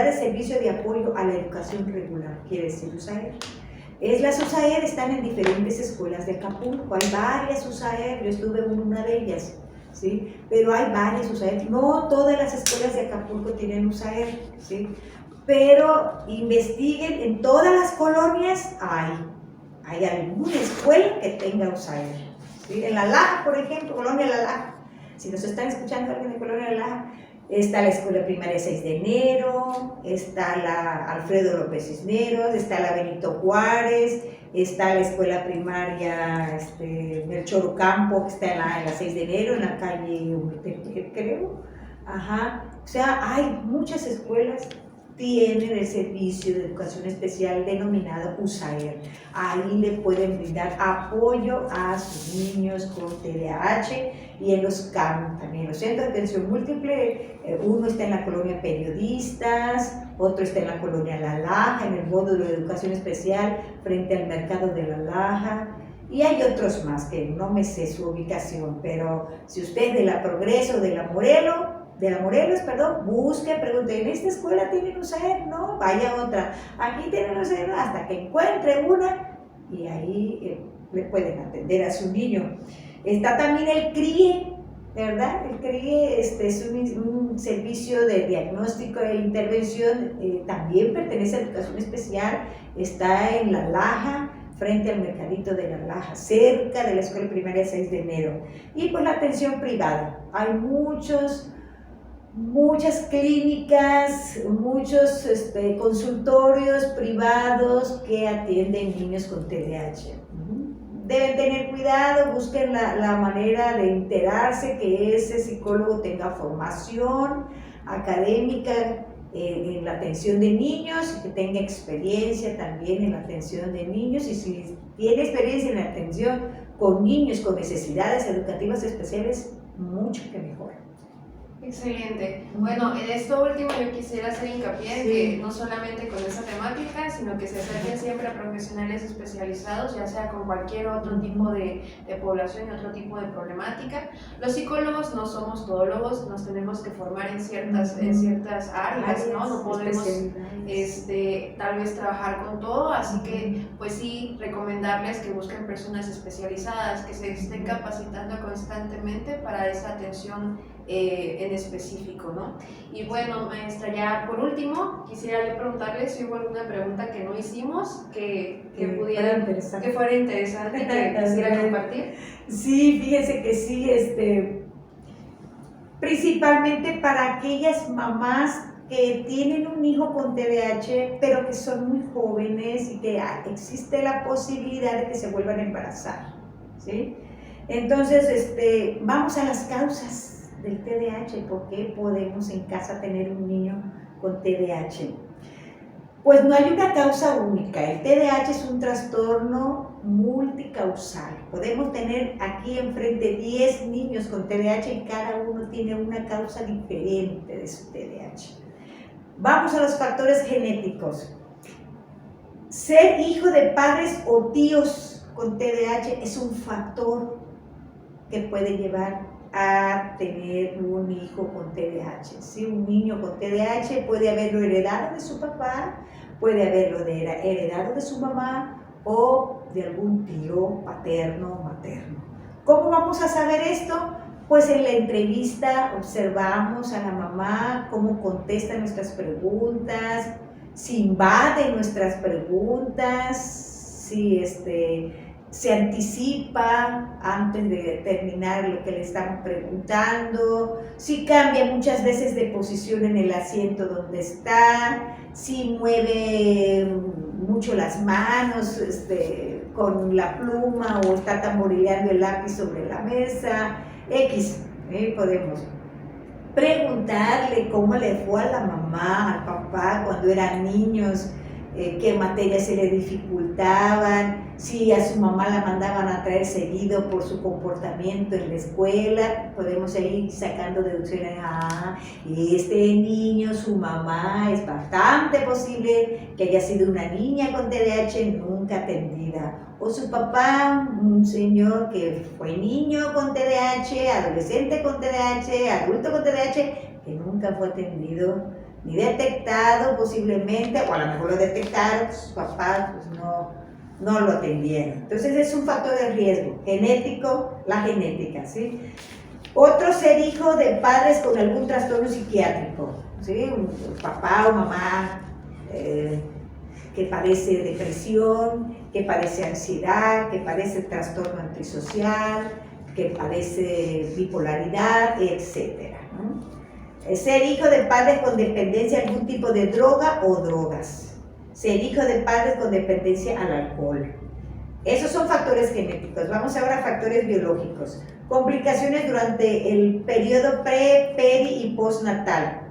de Servicio de Apoyo a la Educación Regular, quiere decir USAER. Las USAER están en diferentes escuelas de Acapulco, hay varias USAER, yo estuve en una de ellas, ¿sí? Pero hay varias USAER, no todas las escuelas de Acapulco tienen USAER, ¿sí? Pero investiguen, en todas las colonias hay alguna escuela que tenga USAER, ¿sí? En La Laja, por ejemplo, Colonia La Laja, si nos están escuchando alguien de Colonia La Laja, está la Escuela Primaria 6 de Enero, está la Alfredo López Cisneros, está la Benito Juárez, está la Escuela Primaria Melchor Ocampo, que está en la 6 de Enero, en la calle Humiltepec, creo. Ajá. O sea, hay muchas escuelas tienen el servicio de educación especial denominado USAER. Ahí le pueden brindar apoyo a sus niños con TDAH, y en los CAM también, los centros de atención múltiple, uno está en la colonia Periodistas, otro está en la colonia La Laja, en el módulo de educación especial frente al mercado de La Laja, y hay otros más que no me sé su ubicación, pero si usted es de la Progreso, de la Morelos, busque, pregunte, ¿en esta escuela tienen USAER? No, vaya a otra, aquí tienen USAER, hasta que encuentre una, y ahí le pueden atender a su niño. Está también el CRIE, ¿verdad? El CRIE es un servicio de diagnóstico e intervención, también pertenece a educación especial, está en La Laja, frente al mercadito de La Laja, cerca de la Escuela Primaria 6 de Enero. Y pues la atención privada, hay muchas clínicas, muchos consultorios privados que atienden niños con TDAH. Deben tener cuidado, busquen la manera de enterarse, que ese psicólogo tenga formación académica en la atención de niños y que tenga experiencia también en la atención de niños, y si tiene experiencia en la atención con niños con necesidades educativas especiales, mucho que mejor. Excelente. Bueno, en esto último yo quisiera hacer hincapié en Sí. que no solamente con esa temática, sino que se acerquen siempre a profesionales especializados, ya sea con cualquier otro tipo de población y otro tipo de problemática. Los psicólogos no somos todólogos, nos tenemos que formar en ciertas áreas, ¿no? No podemos tal vez trabajar con todo, así que pues sí, recomendarles que busquen personas especializadas, que se estén capacitando constantemente para esa atención en específico, ¿no? Y bueno, maestra, ya por último, quisiera yo preguntarle si hubo alguna pregunta que no hicimos, que fuera interesante, que quisiera compartir. Sí, fíjese que sí, principalmente para aquellas mamás que tienen un hijo con TDAH, pero que son muy jóvenes y que existe la posibilidad de que se vuelvan a embarazar, ¿sí? Entonces, vamos a las causas del TDAH. ¿Por qué podemos en casa tener un niño con TDAH? Pues no hay una causa única. El TDAH es un trastorno multicausal. Podemos tener aquí enfrente 10 niños con TDAH y cada uno tiene una causa diferente de su TDAH. Vamos a los factores genéticos. Ser hijo de padres o tíos con TDAH es un factor que puede llevar a tener un hijo con TDAH. ¿Sí? Un niño con TDAH puede haberlo heredado de su papá, puede haberlo heredado de su mamá o de algún tío paterno o materno. ¿Cómo vamos a saber esto? Pues en la entrevista observamos a la mamá cómo contesta nuestras preguntas, si invade nuestras preguntas, si se anticipa antes de terminar lo que le estamos preguntando, si cambia muchas veces de posición en el asiento donde está, si mueve mucho las manos con la pluma o está tamborileando el lápiz sobre la mesa, podemos preguntarle cómo le fue a la mamá, al papá cuando eran niños, qué materias se le dificultaban, si a su mamá la mandaban a traer seguido por su comportamiento en la escuela. Podemos ir sacando deducciones. Este niño, su mamá, es bastante posible que haya sido una niña con TDAH nunca atendida, o su papá, un señor que fue niño con TDAH, adolescente con TDAH, adulto con TDAH, que nunca fue atendido ni detectado posiblemente, o a lo mejor lo detectaron, sus papás pues no lo atendieron. Entonces es un factor de riesgo genético, la genética, ¿sí? Otro, ser hijo de padres con algún trastorno psiquiátrico, ¿sí? Un papá o mamá que padece depresión, que padece ansiedad, que padece trastorno antisocial, que padece bipolaridad, etc., ¿no? Ser hijo de padres con dependencia a algún tipo de droga o drogas. Ser hijo de padres con dependencia al alcohol. Esos son factores genéticos. Vamos ahora a factores biológicos. Complicaciones durante el periodo pre, peri y postnatal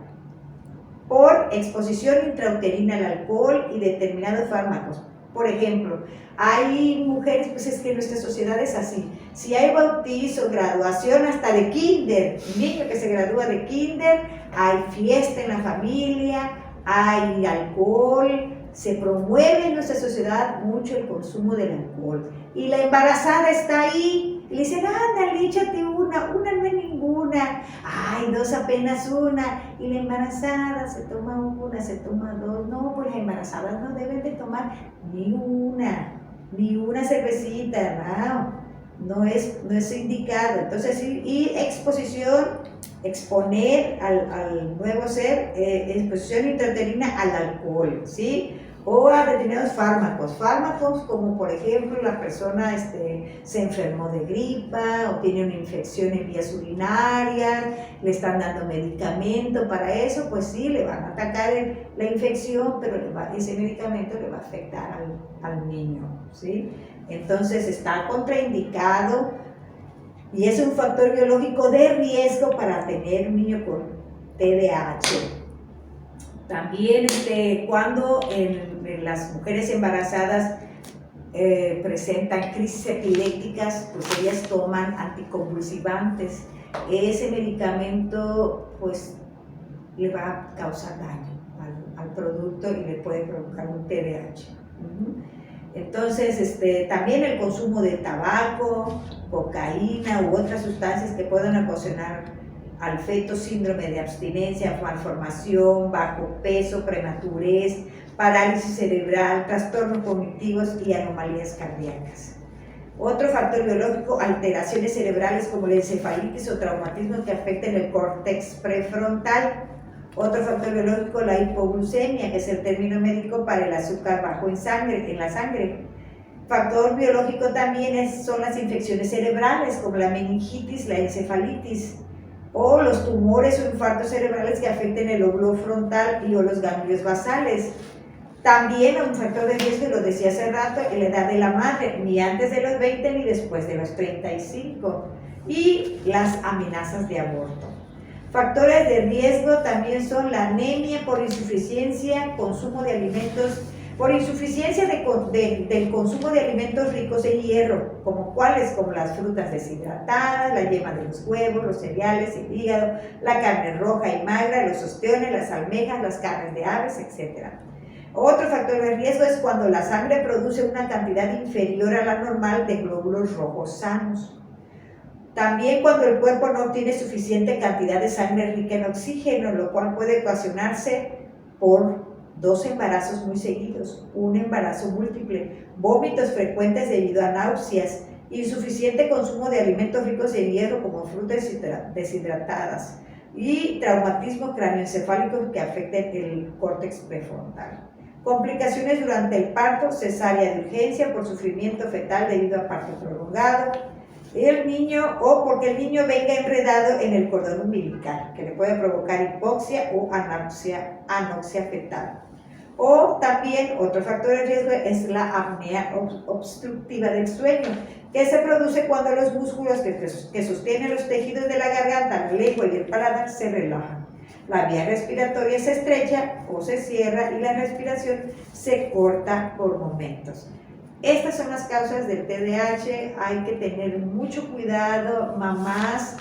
por exposición intrauterina al alcohol y determinados fármacos. Por ejemplo, hay mujeres, pues es que nuestra sociedad es así. Si hay bautizo, graduación hasta de kinder, un niño que se gradúa de kinder, hay fiesta en la familia, hay alcohol, se promueve en nuestra sociedad mucho el consumo del alcohol. Y la embarazada está ahí, y le dicen, ándale, échate una no es ninguna, ay, dos apenas una, y la embarazada se toma una, se toma dos. No, pues las embarazadas no deben de tomar ni una cervecita, no es indicado. Entonces, y exponer al nuevo ser, exposición intrauterina al alcohol, ¿sí? O a determinados fármacos como por ejemplo la persona se enfermó de gripa o tiene una infección en vías urinarias, le están dando medicamento para eso, pues sí, le van a atacar la infección, pero ese medicamento le va a afectar al niño, ¿sí? Entonces está contraindicado y es un factor biológico de riesgo para tener un niño con TDAH. También cuando en las mujeres embarazadas presentan crisis epilépticas, pues ellas toman anticonvulsivantes. Ese medicamento pues le va a causar daño al producto y le puede provocar un TDAH. Entonces, también el consumo de tabaco, cocaína u otras sustancias que puedan ocasionar al feto síndrome de abstinencia, malformación, bajo peso, prematurez, parálisis cerebral, trastornos cognitivos y anomalías cardíacas. Otro factor biológico, alteraciones cerebrales como la encefalitis o traumatismo que afecten el córtex prefrontal. Otro factor biológico, la hipoglucemia, que es el término médico para el azúcar bajo en la sangre. Factor biológico también son las infecciones cerebrales como la meningitis, la encefalitis, o los tumores o infartos cerebrales que afecten el lóbulo frontal y o los ganglios basales. También un factor de riesgo, lo decía hace rato, en la edad de la madre, ni antes de los 20 ni después de los 35, y las amenazas de aborto. Factores de riesgo también son la anemia por insuficiencia, consumo de alimentos, por insuficiencia del consumo de alimentos ricos en hierro, como cuáles, como las frutas deshidratadas, la yema de los huevos, los cereales, el hígado, la carne roja y magra, los ostiones, las almejas, las carnes de aves, etc. Otro factor de riesgo es cuando la sangre produce una cantidad inferior a la normal de glóbulos rojos sanos. También cuando el cuerpo no tiene suficiente cantidad de sangre rica en oxígeno, lo cual puede ocasionarse por 2 embarazos muy seguidos, un embarazo múltiple, vómitos frecuentes debido a náuseas, insuficiente consumo de alimentos ricos en hierro como frutas deshidratadas y traumatismo cráneoencefálico que afecten el córtex prefrontal. Complicaciones durante el parto, cesárea de urgencia por sufrimiento fetal debido a parto prolongado, el niño o porque el niño venga enredado en el cordón umbilical, que le puede provocar hipoxia o anoxia fetal. O también otro factor de riesgo es la apnea obstructiva del sueño, que se produce cuando los músculos que sostienen los tejidos de la garganta, la lengua y el paladar se relajan. La vía respiratoria se estrecha o se cierra y la respiración se corta por momentos. Estas son las causas del TDAH. Hay que tener mucho cuidado, mamás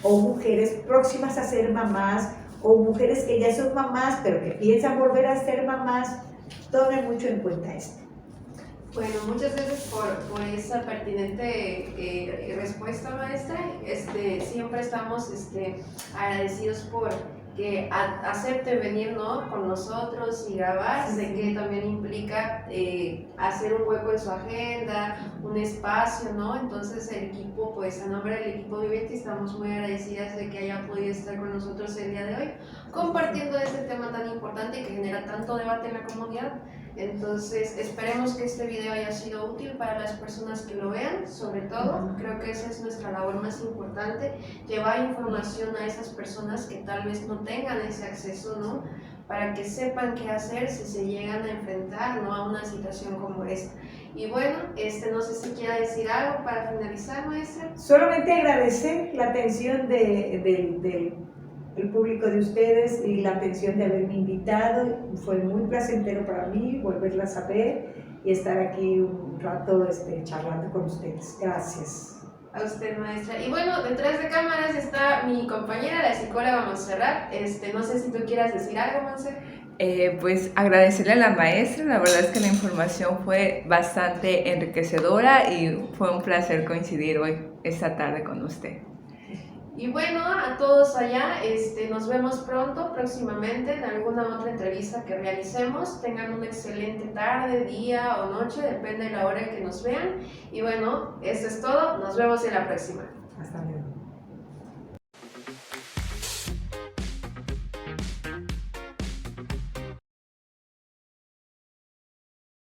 o mujeres próximas a ser mamás o mujeres que ya son mamás pero que piensan volver a ser mamás. Tomen mucho en cuenta esto. Bueno, muchas gracias por esa pertinente respuesta, maestra. Siempre estamos agradecidos por que acepte venir, ¿no?, con nosotros y grabar. Sé que también implica hacer un hueco en su agenda, un espacio, ¿no? Entonces el equipo, pues a nombre del equipo Viveti, estamos muy agradecidas de que haya podido estar con nosotros el día de hoy, compartiendo este tema tan importante y que genera tanto debate en la comunidad. Entonces esperemos que este video haya sido útil para las personas que lo vean. Sobre todo, creo que esa es nuestra labor más importante, llevar información a esas personas que tal vez no tengan ese acceso, ¿no?, para que sepan qué hacer si se llegan a enfrentar, ¿no?, a una situación como esta. Y bueno, no sé si quiera decir algo para finalizar, maestra. Solamente agradecer la atención del público de ustedes y la atención de haberme invitado. Fue muy placentero para mí volverlas a ver y estar aquí un rato charlando con ustedes. Gracias. A usted, maestra. Y bueno, detrás de cámaras está mi compañera, la psicóloga Montserrat. No sé si tú quieras decir algo, Montserrat. Pues agradecerle a la maestra. La verdad es que la información fue bastante enriquecedora y fue un placer coincidir hoy, esta tarde, con usted. Y bueno, a todos allá, nos vemos pronto, próximamente, en alguna otra entrevista que realicemos. Tengan una excelente tarde, día o noche, depende de la hora en que nos vean. Y bueno, eso es todo. Nos vemos en la próxima. Hasta luego.